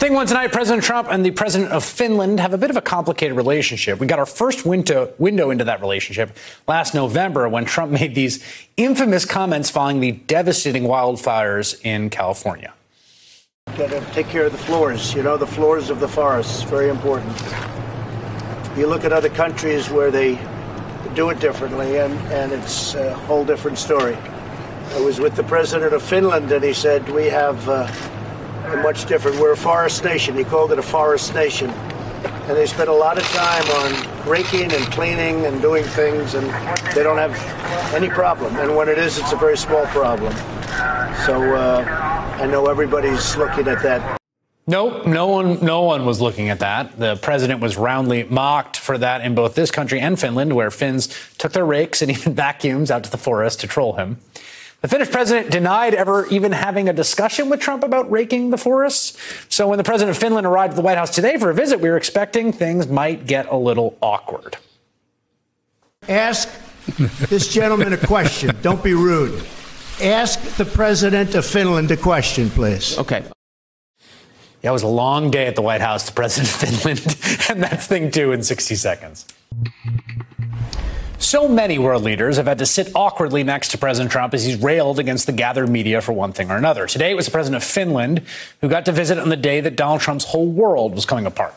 Thing one tonight, President Trump and the President of Finland have a bit of a complicated relationship. We got our first window into that relationship last November when Trump made these infamous comments following the devastating wildfires in California. Got to take care of the floors, the floors of the forests, very important. You look at other countries where they do it differently, and it's a whole different story. I was with the President of Finland, and he said, we have a much different, we're a forest nation. He called it a forest nation. And they spend a lot of time on raking and cleaning and doing things, and they don't have any problem. And when it is, it's a very small problem. So I know everybody's looking at that. Nope, no one was looking at that. The president was roundly mocked for that in both this country and Finland, where Finns took their rakes and even vacuums out to the forest to troll him. The Finnish president denied ever even having a discussion with Trump about raking the forests. So when the president of Finland arrived at the White House today for a visit, we were expecting things might get a little awkward. Ask this gentleman a question. Don't be rude. Ask the president of Finland a question, please. Okay. Yeah, it was a long day at the White House, the president of Finland, and that's thing two in 60 seconds. So many world leaders have had to sit awkwardly next to President Trump as he's railed against the gathered media for one thing or another. Today, it was the president of Finland who got to visit on the day that Donald Trump's whole world was coming apart.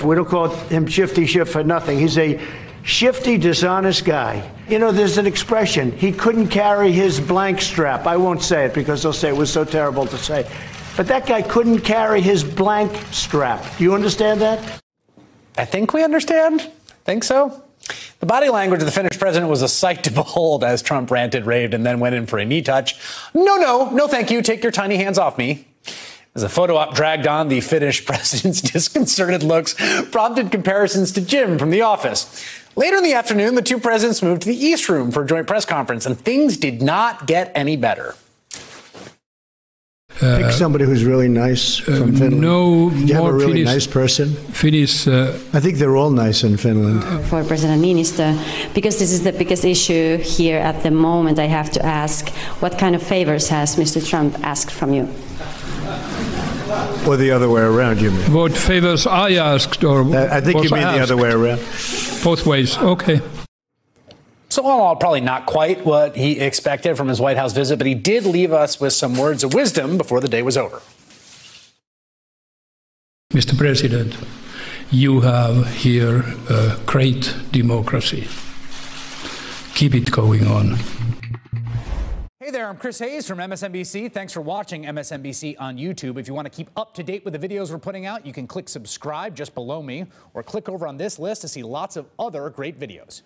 We don't call him shifty shift for nothing. He's a shifty, dishonest guy. There's an expression, he couldn't carry his blank strap. I won't say it because they'll say it was so terrible to say. But that guy couldn't carry his blank strap. Do you understand that? I think we understand. Think so? The body language of the Finnish president was a sight to behold as Trump ranted, raved, and then went in for a knee touch. No, thank you. Take your tiny hands off me. As a photo op dragged on, the Finnish president's disconcerted looks prompted comparisons to Jim from The Office. Later in the afternoon, the two presidents moved to the East Room for a joint press conference, and things did not get any better. Pick somebody who's really nice from Finland. No, do you have a really nice person? Finnish. I think they're all nice in Finland. For President Niinistö, because this is the biggest issue here at the moment, I have to ask, what kind of favors has Mr. Trump asked from you? Or the other way around, you mean? What favors I asked, or I think you mean the other way around. Both ways, okay. So all in all, probably not quite what he expected from his White House visit, but he did leave us with some words of wisdom before the day was over. Mr. President, you have here a great democracy. Keep it going on. Hey there, I'm Chris Hayes from MSNBC. Thanks for watching MSNBC on YouTube. If you want to keep up to date with the videos we're putting out, you can click subscribe just below me or click over on this list to see lots of other great videos.